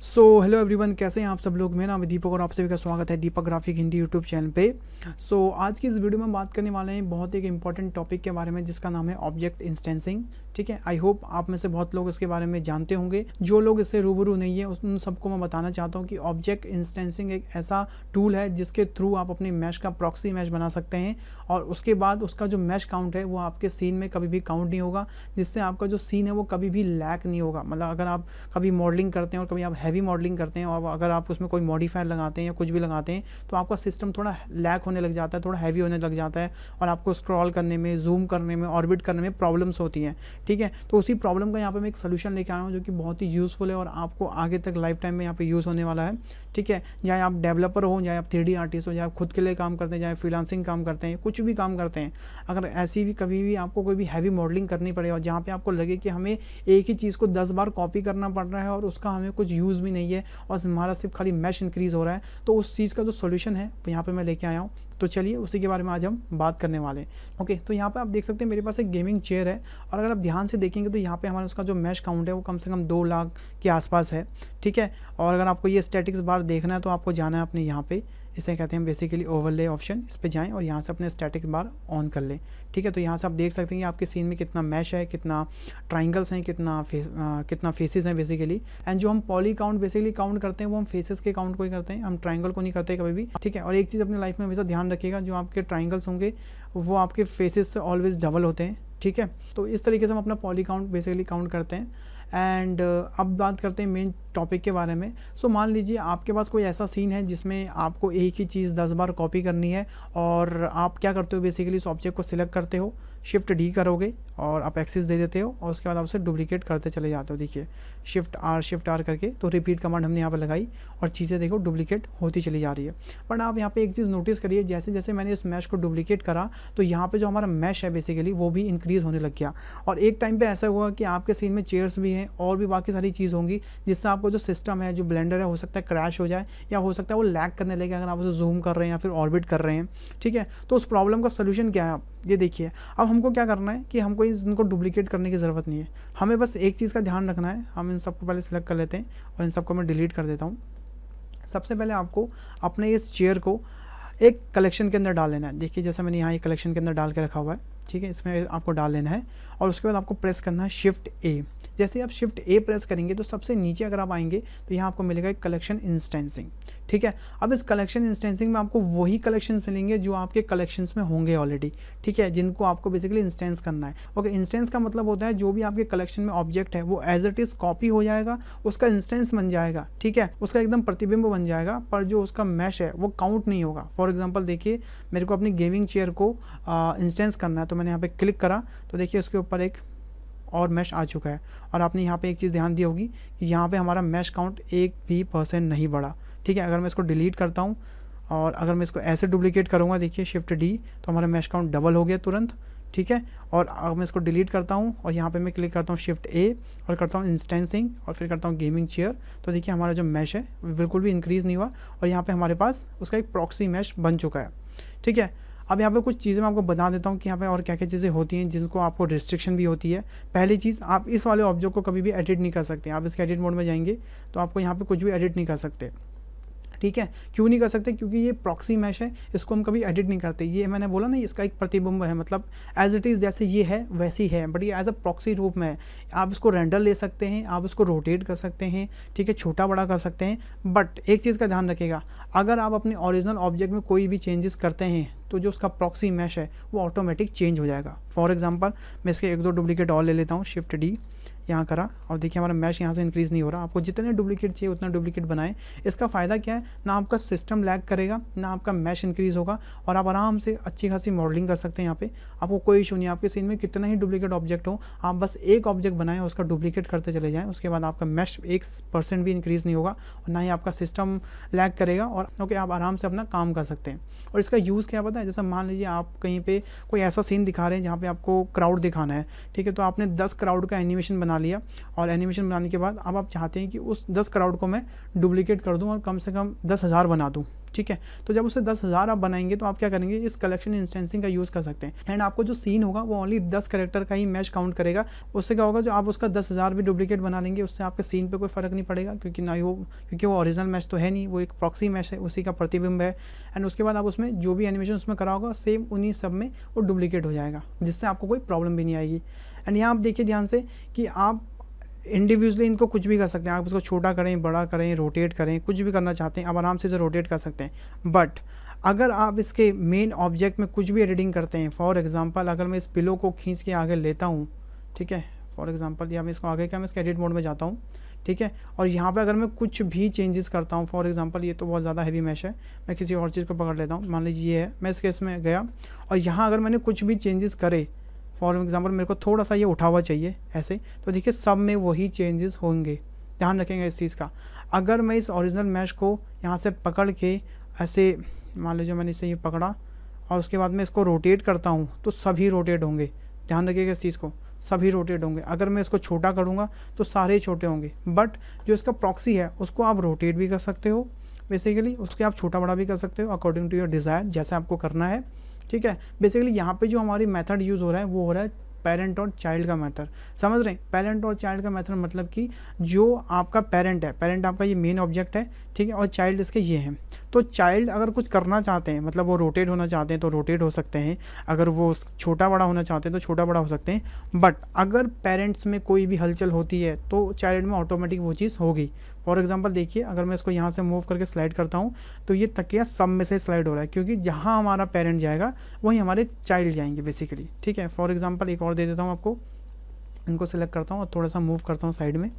Hello everyone, कैसे हैं आप सब लोग। मेरा नाम है दीपक और आप सभी का स्वागत है दीपक ग्राफिक हिंदी यूट्यूब चैनल पे। आज की इस वीडियो में बात करने वाले हैं बहुत एक इंपॉर्टेंट टॉपिक के बारे में जिसका नाम है ऑब्जेक्ट इंस्टेंसिंग। ठीक है, आई होप आप में से बहुत लोग इसके बारे में जानते होंगे। जो लोग इससे रूबरू नहीं है उन सबको मैं बताना चाहता हूँ कि ऑब्जेक्ट इंस्टेंसिंग एक ऐसा टूल है जिसके थ्रू आप अपने मैश का प्रॉक्सी मैश बना सकते हैं और उसके बाद उसका जो मैश काउंट है वो आपके सीन में कभी भी काउंट नहीं होगा, जिससे आपका जो सीन है वो कभी भी लैक नहीं होगा। मतलब अगर आप कभी मॉडलिंग करते हैं और कभी आप हैवी मॉडलिंग करते हैं और अगर आप उसमें कोई मॉडिफायर लगाते हैं या कुछ भी लगाते हैं तो आपका सिस्टम थोड़ा लैक होने लग जाता है, थोड़ा हैवी होने लग जाता है और आपको स्क्रॉल करने में, जूम करने में, ऑर्बिट करने में प्रॉब्लम्स होती हैं। ठीक है, तो उसी प्रॉब्लम का यहाँ पे मैं एक सोल्यूशन लेके आया हूँ जो कि बहुत ही यूज़फुल है और आपको आगे तक लाइफ टाइम में यहाँ पे यूज़ होने वाला है। ठीक है, चाहे आप डेवलपर हो, चाहे आप 3D आर्टिस्ट हो, चाहे आप खुद के लिए काम करते हैं, चाहे फ्रीलांसिंग काम करते हैं, कुछ भी काम करते हैं, अगर ऐसी भी कभी भी आपको कोई भी हैवी मॉडलिंग करनी पड़े और जहाँ पे आपको लगे कि हमें एक ही चीज़ को 10 बार कॉपी करना पड़ रहा है और उसका हमें कुछ यूज़ भी नहीं है और हमारा सिर्फ खाली मैश इंक्रीज़ हो रहा है, तो उस चीज़ का जो सोल्यूशन है वो यहाँ पे मैं लेके आया हूँ। तो चलिए उसी के बारे में आज हम बात करने वाले हैं। ओके, तो यहाँ पे आप देख सकते हैं मेरे पास एक गेमिंग चेयर है और अगर आप ध्यान से देखेंगे तो यहाँ पे हमारा उसका जो मैश काउंट है वो कम से कम 2 लाख के आसपास है। ठीक है, और अगर आपको ये स्टैटिक्स बार देखना है तो आपको जाना है अपने यहाँ पे, इसे कहते हैं बेसिकली ओवरले ऑप्शन, इस पे जाएं और यहाँ से अपने स्टैटिक बार ऑन कर लें। ठीक है, तो यहाँ से आप देख सकते हैं कि आपके सीन में कितना मैश है, कितना ट्राइंगल्स हैं, कितना फेसेस हैं बेसिकली। एंड जो हम पॉली काउंट बेसिकली काउंट करते हैं वो हम फेसेस के काउंट को ही करते हैं, हम ट्राइंगल को नहीं करते कभी भी। ठीक है, और एक चीज़ अपनी लाइफ में हमेशा ध्यान रखिएगा, जो आपके ट्राइंगल्स होंगे वो आपके फेसेस से ऑलवेज डबल होते हैं। ठीक है, तो इस तरीके से हम अपना पॉली काउंट बेसिकली काउंट करते हैं। एंड अब बात करते हैं मेन टॉपिक के बारे में। मान लीजिए आपके पास कोई ऐसा सीन है जिसमें आपको एक ही चीज़ 10 बार कॉपी करनी है और आप क्या करते हो, बेसिकली उस ऑब्जेक्ट को सिलेक्ट करते हो, शिफ्ट डी करोगे और आप एक्सिस दे देते हो और उसके बाद आप उसे डुप्लीकेट करते चले जाते हो। देखिए शिफ्ट आर करके, तो रिपीट कमांड हमने यहाँ पर लगाई और चीज़ें देखो डुप्लीकेट होती चली जा रही है। बट आप यहाँ पे एक चीज़ नोटिस करिए, जैसे जैसे मैंने इस मैश को डुप्लीकेट करा तो यहाँ पे जो हमारा मैश है बेसिकली वो भी इंक्रीज़ होने लग गया और एक टाइम पे ऐसा हुआ कि आपके सीन में चेयर्स भी हैं और भी बाकी सारी चीज़ होंगी जिससे आपको जो सिस्टम है, जो ब्लेंडर है, हो सकता है क्रैश हो जाए या हो सकता है वो लैग करने लगे अगर आप उसे जूम कर रहे हैं या फिर ऑर्बिट कर रहे हैं। ठीक है, तो उस प्रॉब्लम का सोल्यूशन क्या है, आप ये देखिए। अब हमको क्या करना है कि हमको इनको डुप्लीकेट करने की ज़रूरत नहीं है, हमें बस एक चीज़ का ध्यान रखना है। हम इन सबको पहले सेलेक्ट कर लेते हैं और इन सबको मैं डिलीट कर देता हूँ। सबसे पहले आपको अपने इस चेयर को एक कलेक्शन के अंदर डाल लेना है। देखिए जैसा मैंने यहाँ एक कलेक्शन के अंदर डाल के रखा हुआ है। ठीक है, इसमें आपको डाल लेना है और उसके बाद आपको प्रेस करना है शिफ्ट ए। जैसे आप शिफ्ट ए प्रेस करेंगे तो सबसे नीचे अगर आप आएंगे तो यहाँ आपको मिलेगा एक कलेक्शन इंस्टेंसिंग। ठीक है, अब इस कलेक्शन इंस्टेंसिंग में आपको वही कलेक्शंस मिलेंगे जो आपके कलेक्शंस में होंगे ऑलरेडी। ठीक है, जिनको आपको बेसिकली इंस्टेंस करना है। ओके, इंस्टेंस का मतलब होता है जो भी आपके कलेक्शन में ऑब्जेक्ट है वो एज इट इज़ कॉपी हो जाएगा, उसका इंस्टेंस बन जाएगा। ठीक है, उसका एकदम प्रतिबिंब बन जाएगा, पर जो उसका मैश है वो काउंट नहीं होगा। फॉर एग्जाम्पल देखिए, मेरे को अपनी गेमिंग चेयर को इंस्टेंस करना है तो मैंने यहाँ पे क्लिक करा तो देखिए उसके ऊपर एक और मैश आ चुका है और आपने यहाँ पे एक चीज़ ध्यान दी होगी कि यहाँ पे हमारा मैश काउंट 1% नहीं बढ़ा। ठीक है, अगर मैं इसको डिलीट करता हूँ और अगर मैं इसको ऐसे डुप्लीकेट करूँगा, देखिए शिफ्ट डी, तो हमारा मैश काउंट डबल हो गया तुरंत। ठीक है, और अगर मैं इसको डिलीट करता हूँ और यहाँ पे मैं क्लिक करता हूँ शिफ्ट ए और करता हूँ इंस्टेंसिंग और फिर करता हूँ गेमिंग चेयर, तो देखिए हमारा जो मैश है बिल्कुल भी इंक्रीज़ नहीं हुआ और यहाँ पे हमारे पास उसका एक प्रॉक्सी मैश बन चुका है। ठीक है, अब यहाँ पे कुछ चीज़ें मैं आपको बता देता हूँ कि यहाँ पे और क्या क्या चीज़ें होती हैं जिनको आपको रिस्ट्रिक्शन भी होती है। पहली चीज़, आप इस वाले ऑब्जेक्ट को कभी भी एडिट नहीं कर सकते। आप इसके एडिट मोड में जाएंगे तो आपको यहाँ पे कुछ भी एडिट नहीं कर सकते। ठीक है, क्यों नहीं कर सकते, क्योंकि ये प्रॉक्सी मैश है, इसको हम कभी एडिट नहीं करते। ये मैंने बोला ना, इसका एक प्रतिबिंब है, मतलब एज इट इज़ जैसे ये है वैसी है, बट ये एज अ प्रॉक्सी रूप में है। आप इसको रेंडर ले सकते हैं, आप इसको रोटेट कर सकते हैं, ठीक है, छोटा बड़ा कर सकते हैं। बट एक चीज़ का ध्यान रखिएगा, अगर आप अपने ओरिजिनल ऑब्जेक्ट में कोई भी चेंजेस करते हैं तो जो उसका प्रॉक्सी मैश है वो ऑटोमेटिक चेंज हो जाएगा। फॉर एग्जांपल मैं इसके 1-2 डुप्लीकेट और ले लेता हूँ, शिफ्ट डी यहाँ करा और देखिए हमारा मैश यहाँ से इंक्रीज़ नहीं हो रहा। आपको जितने डुप्लीकेट चाहिए उतना डुप्लीकेट बनाएं। इसका फ़ायदा क्या है, ना आपका सिस्टम लैग करेगा, ना आपका मैश इंक्रीज़ होगा और आप आराम से अच्छी खासी मॉडलिंग कर सकते हैं। यहाँ पे आपको कोई इशू नहीं है, आपके सीन में कितना ही डुप्लीकेट ऑब्जेक्ट हो, आप बस एक ऑब्जेक्ट बनाएं, उसका डुप्लीकेट करते चले जाएँ, उसके बाद आपका मैश 1% भी इंक्रीज़ नहीं होगा और ना ही आपका सिस्टम लैग करेगा और ओके आप आराम से अपना काम कर सकते हैं। और इसका यूज़ क्या पता है, जैसा मान लीजिए आप कहीं पे कोई ऐसा सीन दिखा रहे हैं जहाँ पे आपको क्राउड दिखाना है। ठीक है, तो आपने 10 क्राउड का एनिमेशन बना लिया और एनिमेशन बनाने के बाद अब आप चाहते हैं कि उस 10 क्राउड को मैं डुप्लीकेट कर दूं और कम से कम 10,000 बना दूं। ठीक है। तो जब उसे 10,000 आप बनाएंगे तो आप क्या करेंगे, इस कलेक्शन इंस्टेंसिंग का यूज़ कर सकते हैं। एंड आपको जो सीन होगा वो ओनली 10 कैरेक्टर का ही मैश काउंट करेगा। उससे क्या होगा, जो आप उसका 10,000 भी डुप्लीकेट बना लेंगे उससे आपके सीन पे कोई फ़र्क नहीं पड़ेगा, क्योंकि ना ही वो, क्योंकि वो ओरिजिनल मैश तो है नहीं, वो एक प्रॉक्सी मैश है, उसी का प्रतिबिंब है। एंड उसके बाद आप उसमें जो भी एनिमेशन उसमें करा होगा सेम उन्हीं सब में वो डुप्लीकेट हो जाएगा, जिससे आपको कोई प्रॉब्लम भी नहीं आएगी। एंड यहाँ आप देखिए ध्यान से कि आप इंडिविजुअली इनको कुछ भी कर सकते हैं। आप इसको छोटा करें, बड़ा करें, रोटेट करें, कुछ भी करना चाहते हैं आप आराम से इसे रोटेट कर सकते हैं। बट अगर आप इसके मेन ऑब्जेक्ट में कुछ भी एडिटिंग करते हैं, फॉर एग्जांपल अगर मैं इस पिलो को खींच के आगे लेता हूँ, ठीक है, फॉर एग्जांपल या मैं इसको आगे क्या, मैं इसके एडिट मोड में जाता हूँ, ठीक है, और यहाँ पे अगर मैं कुछ भी चेंजेस करता हूँ, फॉर एग्जांपल ये तो बहुत ज़्यादा हैवी मैश है, मैं किसी और चीज़ को पकड़ लेता हूँ, मान लीजिए ये है, मैं इसके इसमें गया और यहाँ अगर मैंने कुछ भी चेंजेस करे, फॉर एग्जांपल मेरे को थोड़ा सा ये उठा हुआ चाहिए ऐसे, तो देखिए सब में वही चेंजेस होंगे, ध्यान रखेंगे इस चीज़ का। अगर मैं इस ओरिजिनल मैश को यहाँ से पकड़ के ऐसे, मान लीजिए मैंने इसे ये पकड़ा और उसके बाद मैं इसको रोटेट करता हूँ तो सभी रोटेट होंगे, ध्यान रखिएगा इस चीज़ को, सभी रोटेट होंगे। अगर मैं इसको छोटा करूँगा तो सारे छोटे होंगे। बट जो इसका प्रॉक्सी है उसको आप रोटेट भी कर सकते हो बेसिकली, उसके आप छोटा बड़ा भी कर सकते हो अकॉर्डिंग टू योर डिज़ायर, जैसे आपको करना है, ठीक है। बेसिकली यहाँ पे जो हमारी मेथड यूज़ हो रहा है वो हो रहा है पेरेंट और चाइल्ड का मेथड, समझ रहे हैं। पेरेंट और चाइल्ड का मेथड मतलब कि जो आपका पेरेंट है, पेरेंट आपका ये मेन ऑब्जेक्ट है, ठीक है, और चाइल्ड इसके ये हैं। तो चाइल्ड अगर कुछ करना चाहते हैं, मतलब वो रोटेट होना चाहते हैं तो रोटेट हो सकते हैं, अगर वो छोटा बड़ा होना चाहते हैं तो छोटा बड़ा हो सकते हैं। बट अगर पेरेंट्स में कोई भी हलचल होती है तो चाइल्ड में ऑटोमेटिक वो चीज़ होगी। फॉर एग्जांपल देखिए, अगर मैं इसको यहाँ से मूव करके स्लाइड करता हूँ तो ये तकिया सब में से स्लाइड हो रहा है, क्योंकि जहाँ हमारा पेरेंट जाएगा वहीं हमारे चाइल्ड जाएंगे बेसिकली, ठीक है। फॉर एग्जांपल एक और दे देता हूँ आपको, इनको सेलेक्ट करता हूँ और थोड़ा सा मूव करता हूँ साइड में,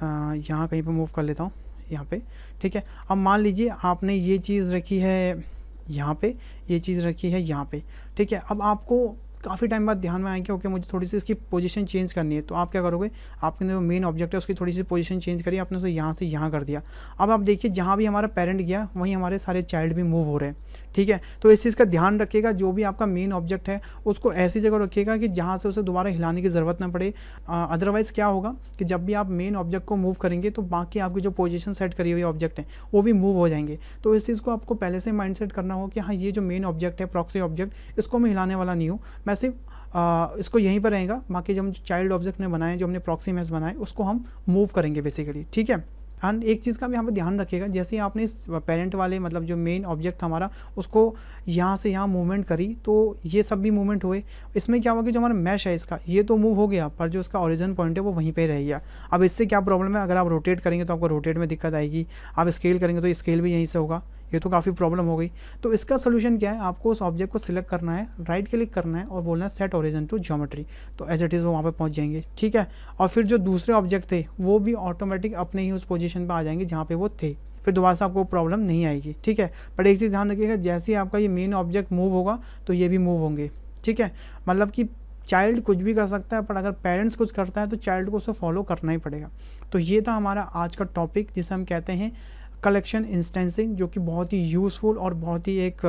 यहाँ कहीं पर मूव कर लेता हूँ यहाँ पे, ठीक है। अब मान लीजिए आपने ये चीज़ रखी है यहाँ पे, ये चीज़ रखी है यहाँ पे, ठीक है। अब आपको काफ़ी टाइम बाद ध्यान में आएंगे, ओके मुझे थोड़ी सी इसकी पोजीशन चेंज करनी है, तो आप क्या करोगे, आपने जो मेन ऑब्जेक्ट है उसकी थोड़ी सी पोजीशन चेंज करी, आपने उसे यहाँ से यहाँ कर दिया। अब आप देखिए जहाँ भी हमारा पेरेंट गया वहीं हमारे सारे चाइल्ड भी मूव हो रहे हैं, ठीक है। तो इस चीज़ का ध्यान रखिएगा, जो भी आपका मेन ऑब्जेक्ट है उसको ऐसी जगह रखिएगा कि जहाँ से उसे दोबारा हिलाने की ज़रूरत ना पड़े। अदरवाइज़ क्या होगा कि जब भी आप मेन ऑब्जेक्ट को मूव करेंगे तो बाकी आपकी जो पोजीशन सेट करी हुई ऑब्जेक्ट हैं वो भी मूव हो जाएंगे। तो इस चीज़ को आपको पहले से माइंडसेट करना होगा कि हाँ ये जो मेन ऑब्जेक्ट है, प्रॉक्सी ऑब्जेक्ट, इसको मैं हिलाने वाला नहीं हूँ, मैं सिर्फ इसको यहीं पर रहेगा, बाकी जो हम चाइल्ड ऑब्जेक्ट ने बनाए, जो हमने प्रॉक्सी मैश बनाए, उसको हम मूव करेंगे बेसिकली, ठीक है। एंड एक चीज़ का भी यहाँ पर ध्यान रखिएगा, जैसे ही आपने इस पेरेंट वाले मतलब जो मेन ऑब्जेक्ट था हमारा उसको यहाँ से यहाँ मूवमेंट करी तो ये सब भी मूवमेंट हुए। इसमें क्या हुआ कि जो हमारा मैश है इसका ये तो मूव हो गया, पर जो इसका ओरिजिन पॉइंट है वो वहीं पे रह गया। अब इससे क्या प्रॉब्लम है, अगर आप रोटेट करेंगे तो आपको रोटेट में दिक्कत आएगी, आप स्केल करेंगे तो स्केल भी यहीं से होगा, ये तो काफ़ी प्रॉब्लम हो गई। तो इसका सोल्यूशन क्या है, आपको उस ऑब्जेक्ट को सिलेक्ट करना है, राइट क्लिक करना है और बोलना है सेट ओरिजिन टू ज्योमेट्री, तो एज इट इज़ वो वहाँ पे पहुँच जाएंगे, ठीक है। और फिर जो दूसरे ऑब्जेक्ट थे वो भी ऑटोमेटिक अपने ही उस पोजीशन पे आ जाएंगे जहाँ पे वो थे, फिर दोबारा से आपको प्रॉब्लम नहीं आएगी, ठीक है। बट एक चीज़ ध्यान रखिएगा, जैसे ही आपका ये मेन ऑब्जेक्ट मूव होगा तो ये भी मूव होंगे, ठीक है। मतलब कि चाइल्ड कुछ भी कर सकता है, पर अगर पेरेंट्स कुछ करता है तो चाइल्ड को उसे फॉलो करना ही पड़ेगा। तो ये था हमारा आज का टॉपिक, जिसे हम कहते हैं कलेक्शन इंस्टेंसिंग, जो कि बहुत ही यूज़फुल और बहुत ही एक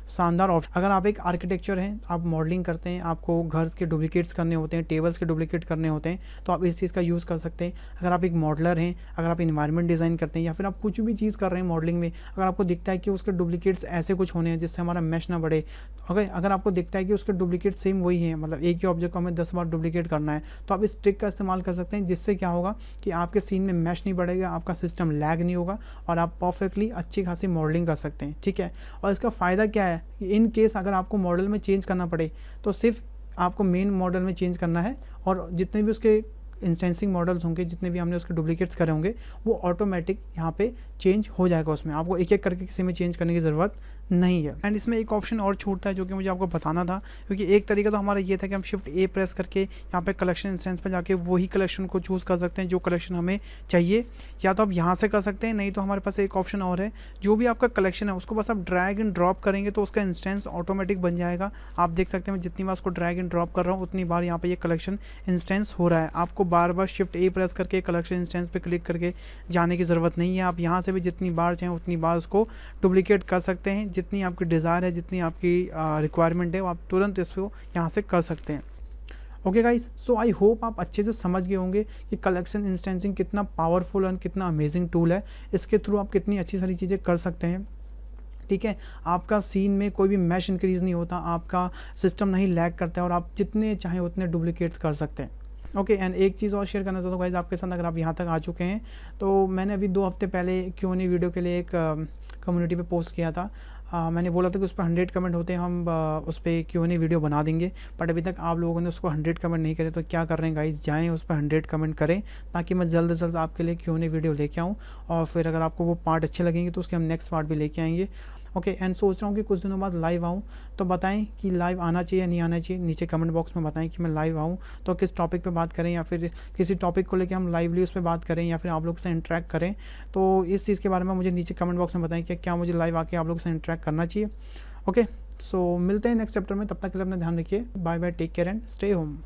शानदार ऑप्शन। अगर आप एक आर्किटेक्चर हैं, आप मॉडलिंग करते हैं, आपको घर के डुप्लीकेट्स करने होते हैं, टेबल्स के डुप्लीकेट करने होते हैं, तो आप इस चीज़ का यूज़ कर सकते हैं। अगर आप एक मॉडलर हैं, अगर आप इन्वायरमेंट डिज़ाइन करते हैं या फिर आप कुछ भी चीज़ कर रहे हैं मॉडलिंग में, अगर आपको दिखता है कि उसके डुप्लीकेट्स ऐसे कुछ होने हैं जिससे हमारा मैश ना बढ़े, अगर आपको दिखता है कि उसके डुप्लीकेट सेम वही हैं, मतलब एक ही ऑब्जेक्ट को हमें 10 बार डुप्लीकेट करना है, तो आप इस ट्रिक का इस्तेमाल कर सकते हैं, जिससे क्या होगा कि आपके सीन में मैश नहीं बढ़ेगा, आपका सिस्टम लैग नहीं होगा और आप परफेक्टली अच्छी खासी मॉडलिंग कर सकते हैं, ठीक है। और इसका फ़ायदा क्या है कि इन केस अगर आपको मॉडल में चेंज करना पड़े तो सिर्फ आपको मेन मॉडल में चेंज करना है, और जितने भी उसके इंस्टेंसिंग मॉडल्स होंगे, जितने भी हमने उसके डुप्लीकेट्स करे होंगे, वो ऑटोमेटिक यहाँ पे चेंज हो जाएगा, उसमें आपको एक एक करके किसी में चेंज करने की ज़रूरत नहीं है। एंड इसमें एक ऑप्शन और छूटता है जो कि मुझे आपको बताना था, क्योंकि एक तरीका तो हमारा ये था कि हम शिफ्ट ए प्रेस करके यहाँ पे कलेक्शन इंस्टेंस पे जाके वही कलेक्शन को चूज़ कर सकते हैं जो कलेक्शन हमें चाहिए, या तो आप यहाँ से कर सकते हैं, नहीं तो हमारे पास एक ऑप्शन और है, जो भी आपका कलेक्शन है उसको बस आप ड्रैग एंड ड्रॉप करेंगे तो उसका इंस्टेंस ऑटोमेटिक बन जाएगा। आप देख सकते हैं मैं जितनी बार उसको ड्रैग एंड ड्रॉप कर रहा हूँ उतनी बार यहाँ पर ये कलेक्शन इंस्टेंस हो रहा है। आपको बार बार शिफ्ट ए प्रेस करके कलेक्शन इंस्टेंस पे क्लिक करके जाने की ज़रूरत नहीं है, आप यहाँ से भी जितनी बार चाहें उतनी बार उसको डुप्लीकेट कर सकते हैं, जितनी आपकी डिज़ायर है, जितनी आपकी रिक्वायरमेंट है, वो आप तुरंत इसको यहाँ से कर सकते हैं। Okay guys, so I hope आप अच्छे से समझ गए होंगे कि कलेक्शन इंस्टेंसिंग कितना पावरफुल और कितना अमेजिंग टूल है, इसके थ्रू आप कितनी अच्छी सारी चीज़ें कर सकते हैं। ठीक है, आपका सीन में कोई भी मैश इंक्रीज़ नहीं होता, आपका सिस्टम नहीं लैग करता है और आप जितने चाहें उतने डुप्लीकेट्स कर सकते हैं। ओके एंड एक चीज़ और शेयर करना चाहता हूँ गाइज़ आपके साथ, अगर आप यहाँ तक आ चुके हैं तो मैंने अभी 2 हफ्ते पहले Q&A वीडियो के लिए एक कम्युनिटी पे पोस्ट किया था। मैंने बोला था कि उस पर 100 कमेंट होते हैं, हम उस पर Q&A वीडियो बना देंगे, बट अभी तक आप लोगों ने उसको 100 कमेंट नहीं करे। तो क्या कर रहे हैं गाइज़, जाएँ उस पर 100 कमेंट करें ताकि मैं जल्द से जल्द आपके लिए Q&A वीडियो लेके आऊँ, और फिर अगर आपको वो पार्ट अच्छे लगेंगे तो उसके हम नेक्स्ट पार्ट भी लेके आएंगे। ओके एंड सोच रहा हूँ कि कुछ दिनों बाद लाइव आऊँ, तो बताएं कि लाइव आना चाहिए या नहीं आना चाहिए, नीचे कमेंट बॉक्स में बताएं कि मैं लाइव आऊँ तो किस टॉपिक पे बात करें, या फिर किसी टॉपिक को लेकर हम लाइवली उस पर बात करें, या फिर आप लोग से इंटरेक्ट करें। तो इस चीज़ के बारे में मुझे नीचे कमेंट बॉक्स में बताएं कि क्या मुझे लाइव आके आप लोग से इंटरेक्ट करना चाहिए। ओके सो मिलते हैं नेक्स्ट चैप्टर में, तब तक के लिए अपना ध्यान रखिए। Bye bye, take care and stay home.